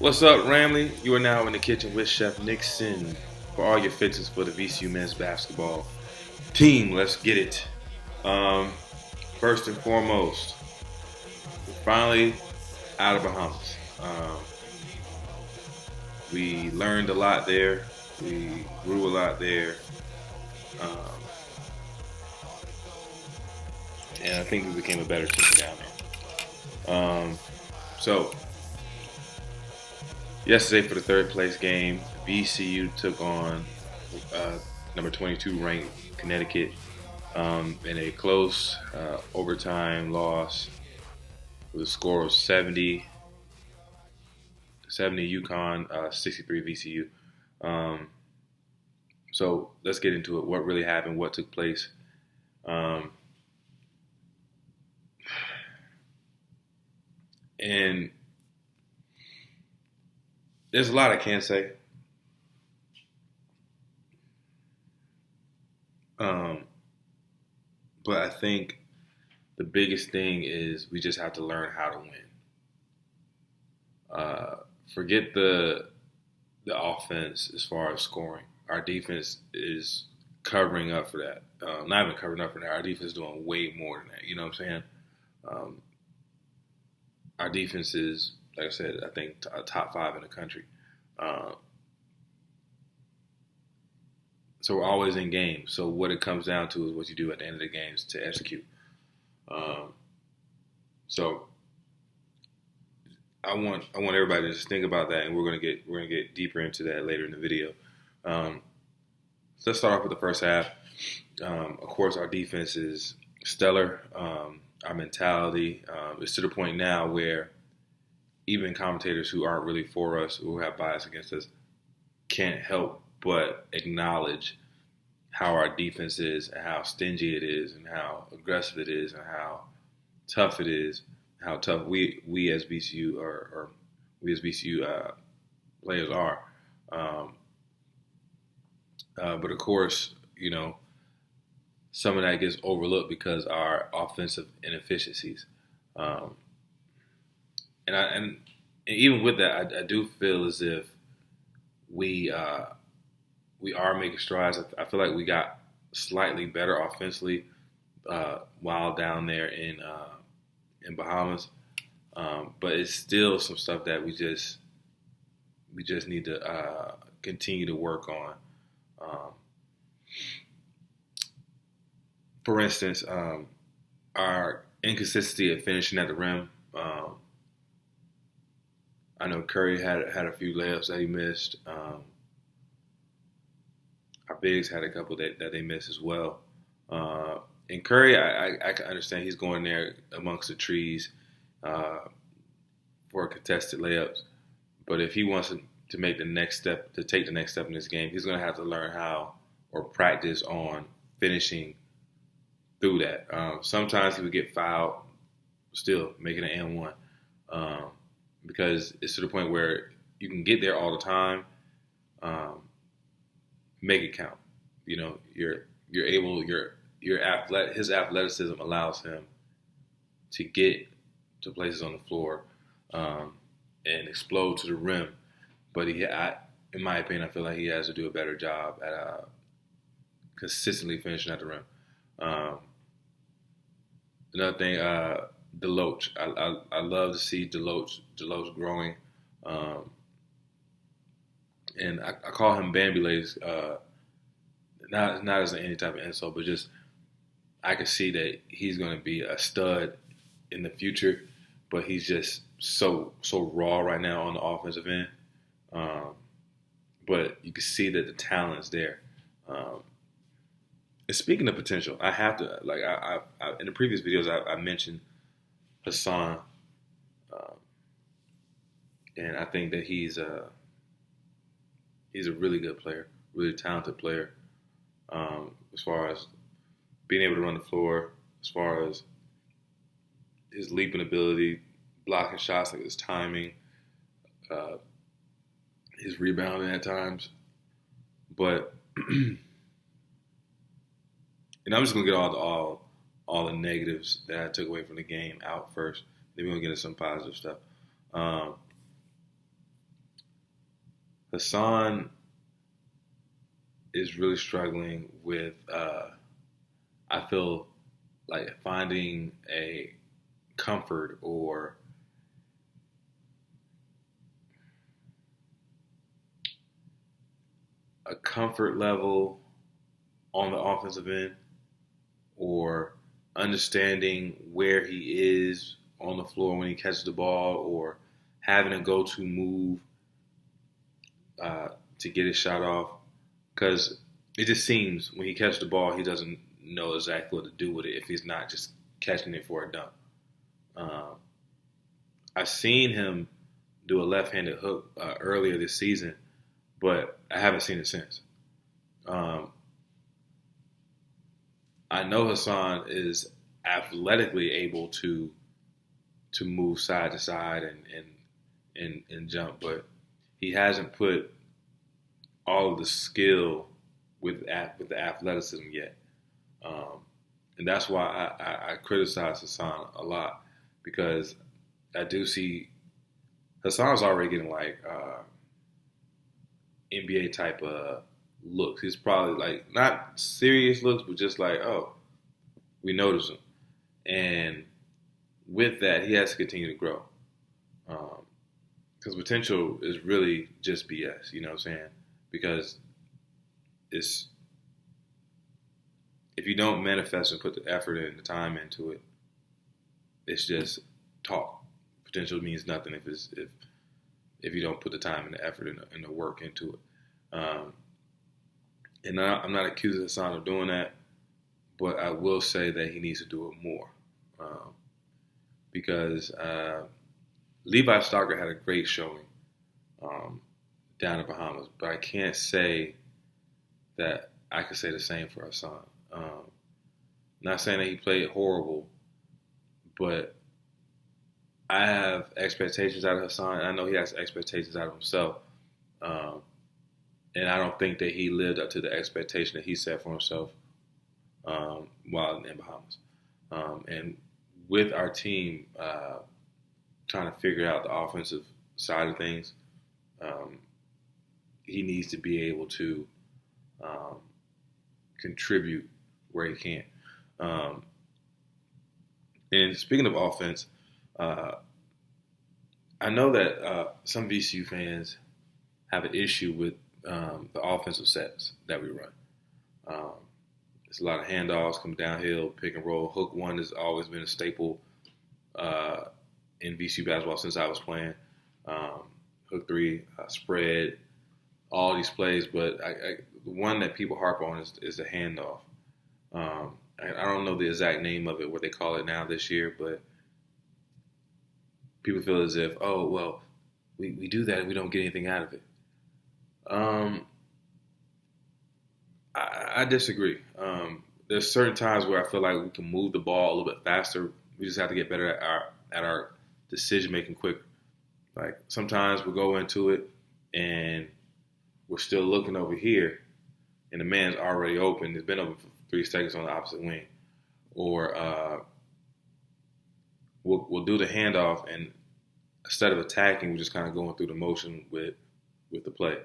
What's up, Ramley? You are now in the kitchen with Chef Nixon for all your fixes for the VCU men's basketball team. Let's get it. Um, First and foremost, we're finally out of Bahamas. We learned a lot there. We grew a lot there. Um, and I think we became a better team down there. So, yesterday for the third place game, VCU took on number 22 ranked Connecticut in a close overtime loss with a score of 70 UConn, 63 VCU. So let's get into it. What really happened? What took place? And there's a lot I can't say. But I think the biggest thing is we just have to learn how to win. Forget the offense as far as scoring. Our defense is covering up for that. Not even covering up for that. Our defense is doing way more than that. You know what I'm saying? Our defense is, like I said, I think top 5 in the country. So we're always in games. So what it comes down to is what you do at the end of the games to execute. So I want everybody to just think about that, and we're gonna get deeper into that later in the video. So let's start off with the first half. Of course, our defense is stellar. Our mentality is to the point now where even commentators who aren't really for us, who have bias against us, can't help but acknowledge how our defense is and how stingy it is and how aggressive it is and how tough it is, how tough we as VCU players are. But of course, some of that gets overlooked because our offensive inefficiencies. And even with that, I do feel as if we are making strides. I feel like we got slightly better offensively while down there in Bahamas, but it's still some stuff that we just need to continue to work on. For instance, our inconsistency at finishing at the rim. I know Curry had a few layups that he missed. Our bigs had a couple that they missed as well. And Curry, I can understand he's going there amongst the trees for contested layups. But if he wants to take the next step in this game, he's going to have to learn how or practice on finishing through that. Sometimes he would get fouled, still making an and-one, because it's to the point where you can get there all the time, make it count. You're able. His athleticism allows him to get to places on the floor and explode to the rim. But in my opinion, I feel like he has to do a better job at consistently finishing at the rim. Another thing, Deloach. I love to see Deloach growing, and I call him Bambi Legs. Not as any type of insult, but just I can see that he's going to be a stud in the future. But he's just so raw right now on the offensive end. But you can see that the talent's there. And speaking of potential, I have to I in the previous videos I mentioned Hassan, and I think that he's a really good player, really talented player. As far as being able to run the floor, as far as his leaping ability, blocking shots, like his timing, his rebounding at times. But and I'm just gonna get all the negatives that I took away from the game out first. Then we're gonna get into some positive stuff. Hassan is really struggling with, I feel like finding a comfort or a comfort level on the offensive end, or understanding where he is on the floor when he catches the ball, or having a go-to move to get his shot off. Because it just seems when he catches the ball, he doesn't know exactly what to do with it if he's not just catching it for a dunk. I've seen him do a left-handed hook earlier this season, but I haven't seen it since. I know Hassan is athletically able to move side to side and jump, but he hasn't put all of the skill with the athleticism yet. And that's why I criticize Hassan a lot, because I do see Hassan's already getting like NBA type of looks. He's probably like not serious looks, but just like, oh, we notice him. And with that, he has to continue to grow. Because potential is really just BS, you know what I'm saying? Because it's, if you don't manifest and put the effort and the time into it, it's just talk. Potential means nothing if you don't put the time and the effort and the work into it. And I'm not accusing Hassan of doing that, but I will say that he needs to do it more. Because Levi Stocker had a great showing down in Bahamas, but I can't say that I could say the same for Hassan. Not saying that he played horrible, but I have expectations out of Hassan. I know he has expectations out of himself. And I don't think that he lived up to the expectation that he set for himself while in Bahamas. And with our team trying to figure out the offensive side of things, he needs to be able to contribute where he can. And speaking of offense, I know that some VCU fans have an issue with the offensive sets that we run. There's a lot of handoffs, come downhill, pick and roll. Hook one has always been a staple in VCU basketball since I was playing. Hook three, spread, all these plays. But the one that people harp on is the handoff. I don't know the exact name of it, what they call it now this year, but people feel as if, oh, well, we do that and we don't get anything out of it. I disagree. There's certain times where I feel like we can move the ball a little bit faster. We just have to get better at our decision making quicker. Like sometimes we'll go into it and we're still looking over here, and the man's already open. It's been open for 3 seconds on the opposite wing, or we'll do the handoff, and instead of attacking, we're just kind of going through the motion with the play.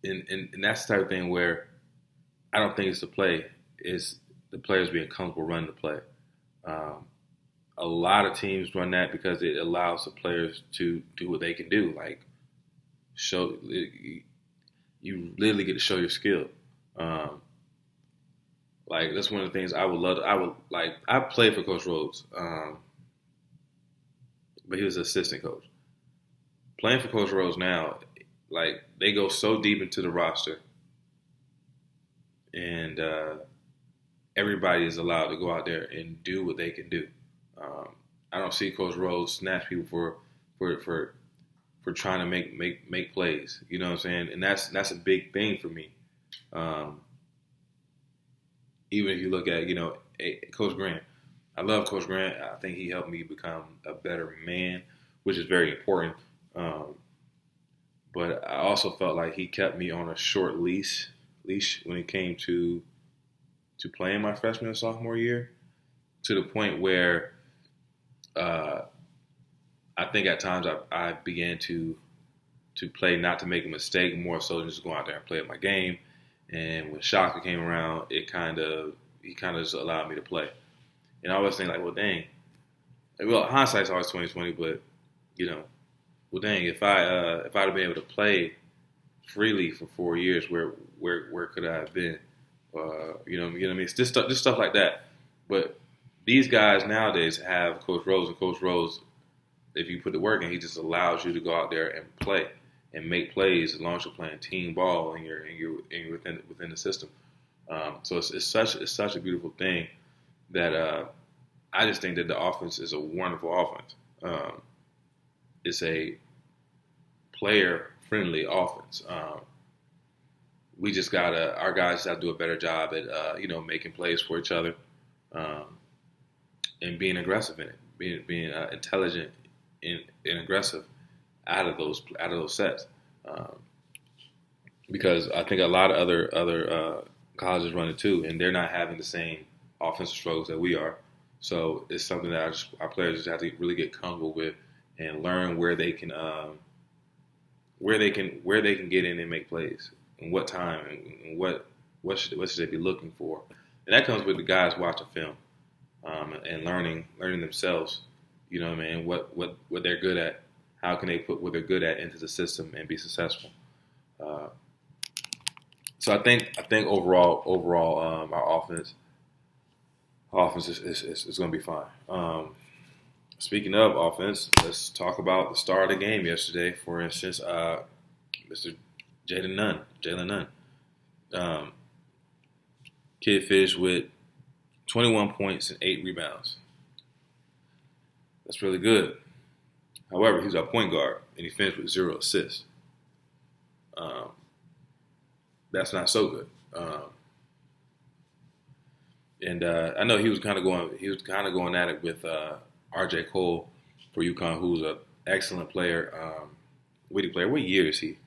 And that's the type of thing where I don't think it's the play. It's the players being comfortable running the play. A lot of teams run that because it allows the players to do what they can do. Like, you literally get to show your skill. Like, that's one of the things I would love. I played for Coach Rhodes, but he was an assistant coach. Playing for Coach Rhodes now, like, they go so deep into the roster, and everybody is allowed to go out there and do what they can do. I don't see Coach Rhodes snatch people for trying to make plays. You know what I'm saying? And that's a big thing for me. Even if you look at, Coach Grant. I love Coach Grant. I think he helped me become a better man, which is very important. But I also felt like he kept me on a short leash when it came to playing my freshman and sophomore year, to the point where I think at times I began to play not to make a mistake, more so than just go out there and play my game. And when Shaka came around, he kind of just allowed me to play. And I always think like, well, dang. Well, hindsight's always 20/20, but you know, well, dang, if I'd have been able to play freely for 4 years, where could I have been? You know what I mean? It's just stuff like that. But these guys nowadays have Coach Rose, and Coach Rose, if you put the work in, he just allows you to go out there and play and make plays as long as you're playing team ball and you're within the system. So it's such a beautiful thing that I just think that the offense is a wonderful offense. It's a player friendly offense. We just our guys just have to do a better job at making plays for each other, and being aggressive in it, being intelligent and aggressive out of those sets. Because I think a lot of other colleges run it too, and they're not having the same offensive struggles that we are. So it's something that our players just have to really get comfortable with and learn where they can get in and make plays, and what time, and what should they be looking for. And that comes with the guys watching film, and learning themselves. You know what I mean? What they're good at. How can they put what they're good at into the system and be successful? So I think overall our offense is going to be fine. Speaking of offense, let's talk about the star of the game yesterday. For instance, Mr. Jalen Nunn. Kid finished with 21 points and 8 rebounds. That's really good. However, he's our point guard, and he finished with 0 assists. That's not so good. And I know he was kind of going at it with R.J. Cole for UConn, who's an excellent player, witty player. What year is he?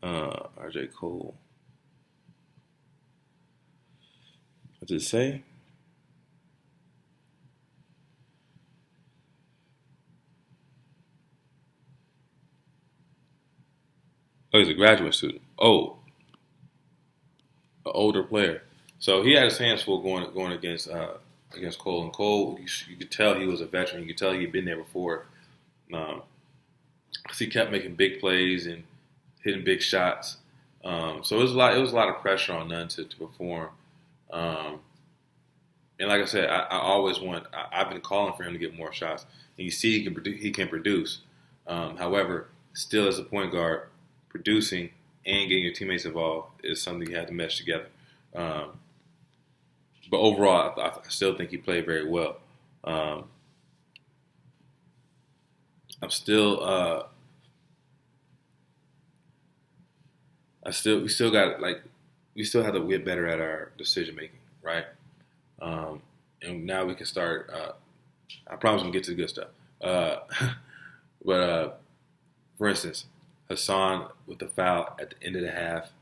R.J. Cole. What did it say? Oh, he's a graduate student. Oh, an older player. So he had his hands full going against Cole. And Cole, you could tell he was a veteran. You could tell he'd been there before, because he kept making big plays and hitting big shots. So it was a lot of pressure on Nunn to perform. And like I said, I've been calling for him to get more shots. And you see he can produce. However, still as a point guard, producing and getting your teammates involved is something you have to mesh together. But overall, I still think he played very well. We still have to get better at our decision making, right? And now we can start. I promise we'll get to the good stuff. But for instance, Hassan with the foul at the end of the half,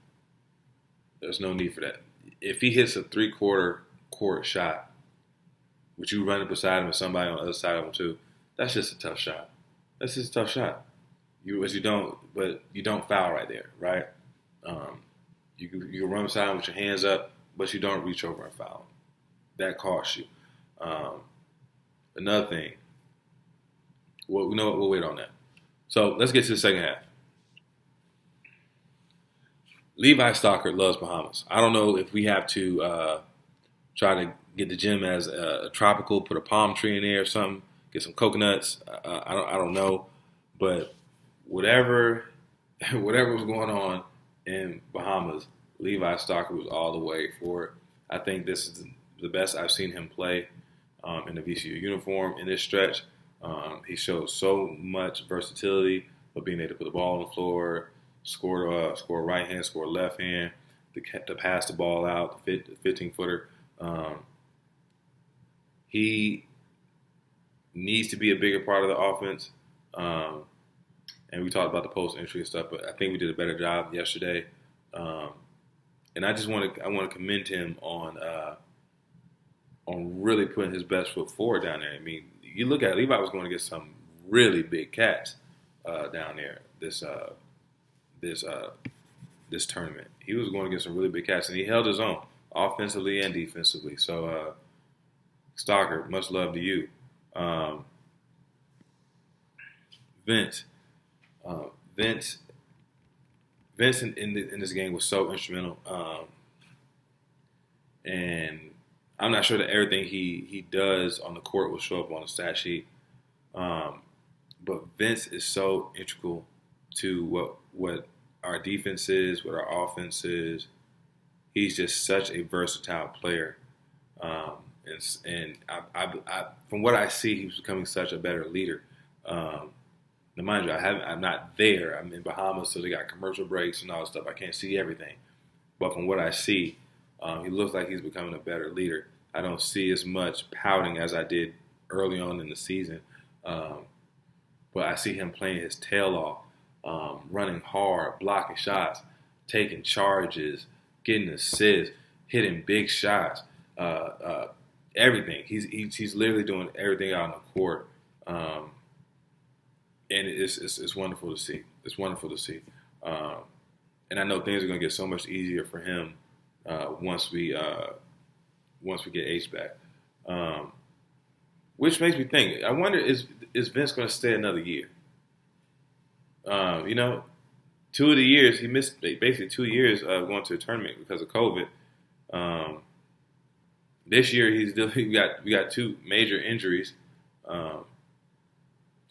there's no need for that. If he hits a 3/4 court shot, which you run up beside him with somebody on the other side of him too, that's just a tough shot. That's just a tough shot. You don't foul right there, right? You can run beside him with your hands up, but you don't reach over and foul. That costs you. Another thing. Well, you know what? We'll wait on that. So let's get to the second half. Levi Stockard loves Bahamas. I don't know if we have to try to get the gym as a tropical, put a palm tree in there or something, get some coconuts. I don't know, but whatever was going on in Bahamas, Levi Stockard was all the way for it. I think this is the best I've seen him play in the VCU uniform in this stretch. He showed so much versatility of being able to put the ball on the floor, score right hand, score left hand, to pass the ball out, the 15-footer. He needs to be a bigger part of the offense. And we talked about the post entry and stuff, but I think we did a better job yesterday. And I want to commend him on really putting his best foot forward down there. I mean, you look at it, Levi was going to get some really big cats down there this tournament. He was going against some really big cats, and he held his own offensively and defensively. So, Stalker, much love to you. Vince. Vince in this game was so instrumental. And I'm not sure that everything he does on the court will show up on the stat sheet. But Vince is so integral to what our defense is, what our offense is. He's just such a versatile player. And I, from what I see, he's becoming such a better leader. Now, mind you, I'm not there. I'm in Bahamas, so they got commercial breaks and all that stuff. I can't see everything. But from what I see, he looks like he's becoming a better leader. I don't see as much pouting as I did early on in the season. But I see him playing his tail off, running hard, blocking shots, taking charges, getting assists, hitting big shots, everything. He's literally doing everything out on the court. And it's wonderful to see. It's wonderful to see. And I know things are going to get so much easier for him once we get H back. Which makes me think, I wonder, is Vince going to stay another year? 2 of the years, he missed basically 2 years going to a tournament because of COVID. This year, we got 2 major injuries. I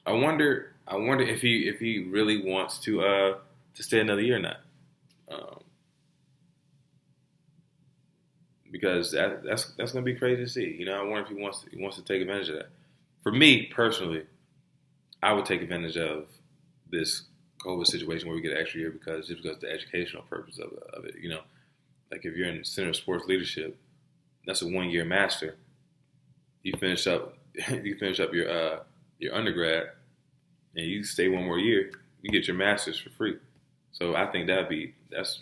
wonder if he really wants to stay another year or not. Because that's going to be crazy to see. I wonder if he wants to take advantage of that. For me personally, I would take advantage of this COVID situation where we get an extra year because of the educational purpose of it. Like if you're in Center of Sports Leadership, that's a 1-year master. You finish up your undergrad, and you stay 1 more year, you get your master's for free. So I think that's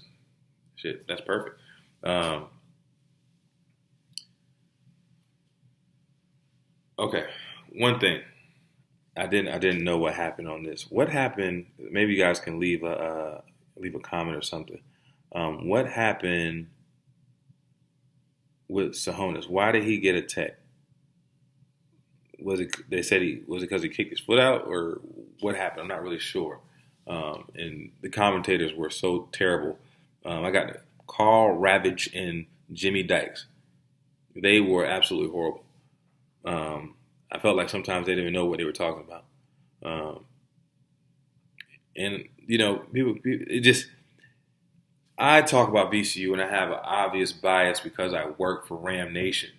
perfect. Okay, one thing I didn't know what happened on this. What happened? Maybe you guys can leave a comment or something. What happened with Sahonis? Why did he get a tech? Was it because he kicked his foot out, or what happened? I'm not really sure. And the commentators were so terrible. I got Carl Ravage and Jimmy Dykes. They were absolutely horrible. I felt like sometimes they didn't even know what they were talking about. And people, I talk about VCU and I have an obvious bias because I work for Ram Nation.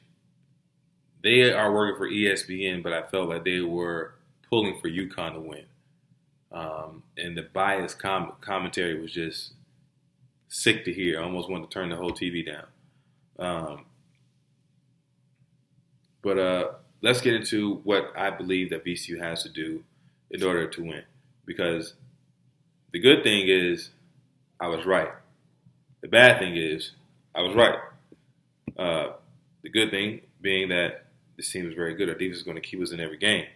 They are working for ESPN, but I felt like they were pulling for UConn to win. And the biased commentary was just sick to hear. I almost wanted to turn the whole TV down. But let's get into what I believe that VCU has to do in order to win. Because the good thing is I was right. The bad thing is I was right. The good thing being that this team is very good. Our defense is going to keep us in every game.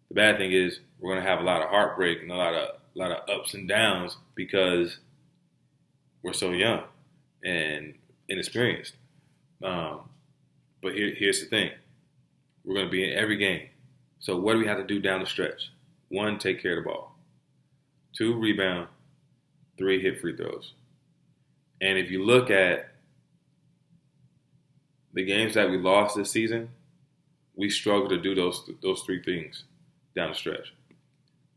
The bad thing is we're going to have a lot of heartbreak and a lot of ups and downs because we're so young and inexperienced. But here's the thing. We're going to be in every game. So what do we have to do down the stretch? 1, take care of the ball. 2, rebound. 3, hit free throws. And if you look at the games that we lost this season, we struggled to do those 3 things down the stretch.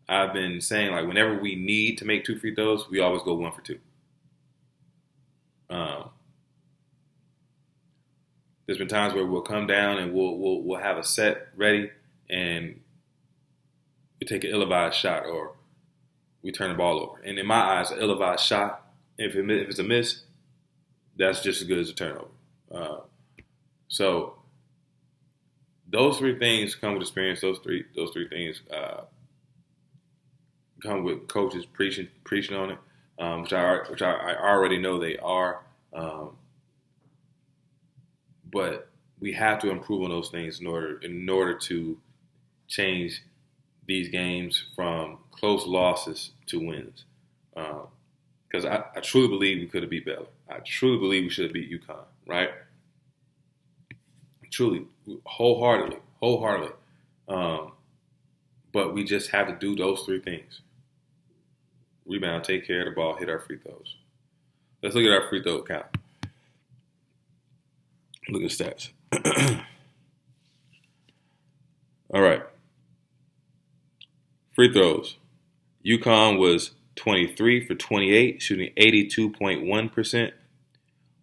I've been saying, like, whenever we need to make 2 free throws, we always go 1 for 2. There's been times where we'll come down and we'll have a set ready and we take an ill-advised shot or we turn the ball over. And in my eyes, an ill-advised shot, if it's a miss, that's just as good as a turnover. So those 3 things come with experience. Those three things come with coaches preaching on it, which I already know they are. But we have to improve on those things in order to change these games from close losses to wins. Because I truly believe we could have beat Baylor. I truly believe we should have beat UConn, right? Truly, wholeheartedly. But we just have to do those three things. Rebound, take care of the ball, hit our free throws. Let's look at our free throw count. Look at stats. All right. Free throws. UConn was 23 for 28, shooting 82.1%.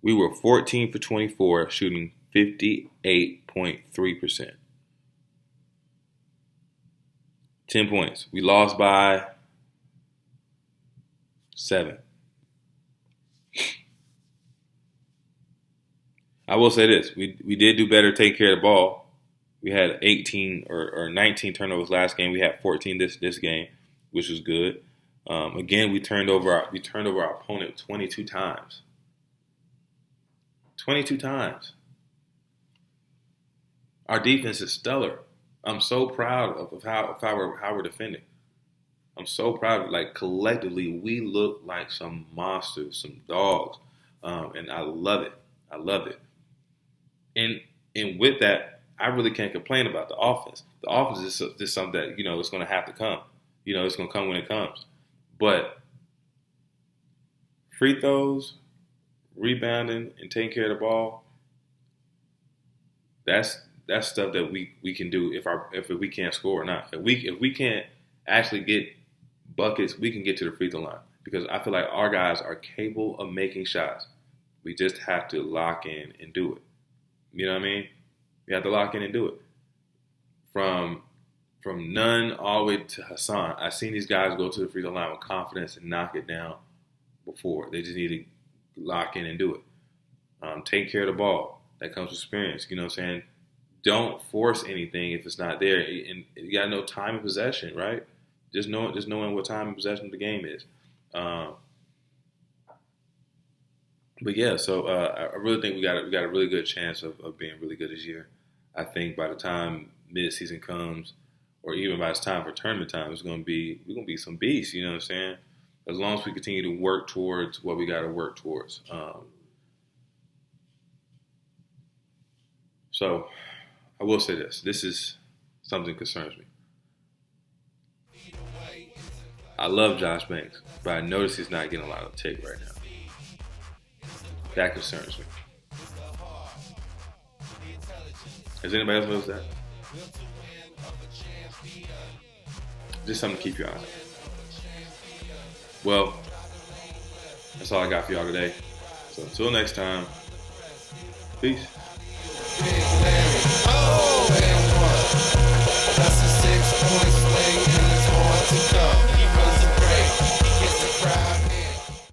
We were 14 for 24, shooting 58.3%. 10 points. We lost by 7. I will say this. We did do better take care of the ball. We had 18 or 19 turnovers last game. We had 14 this game, which was good. Again, we turned over our opponent 22 times. 22 times. Our defense is stellar. I'm so proud of how we're defending. I'm so proud. Like, collectively, we look like some monsters, some dogs, and I love it. I love it. And with that, I really can't complain about the offense. The offense is just something that, it's going to have to come. It's going to come when it comes. But free throws, rebounding, and taking care of the ball, that's stuff that we can do if we can't score or not. If we can't actually get buckets, we can get to the free throw line, because I feel like our guys are capable of making shots. We just have to lock in and do it. You know what I mean? We have to lock in and do it. From Nunn all the way to Hassan, I've seen these guys go to the free throw line with confidence and knock it down before. They just need to lock in and do it. Take care of the ball. That comes with experience. You know what I'm saying? Don't force anything if it's not there. And you got to know time and possession, right? Just knowing what time and possession of the game is. But yeah, so I really think we got a really good chance of being really good this year. I think by the time mid-season comes, or even by the time for tournament time, we're gonna be some beasts. You know what I'm saying? As long as we continue to work towards what we got to work towards. So I will say this: this is something that concerns me. I love Josh Banks, but I notice he's not getting a lot of take right now. That concerns me. Has anybody else noticed that? Just something to keep your eye on. Well, that's all I got for y'all today. So until next time, peace.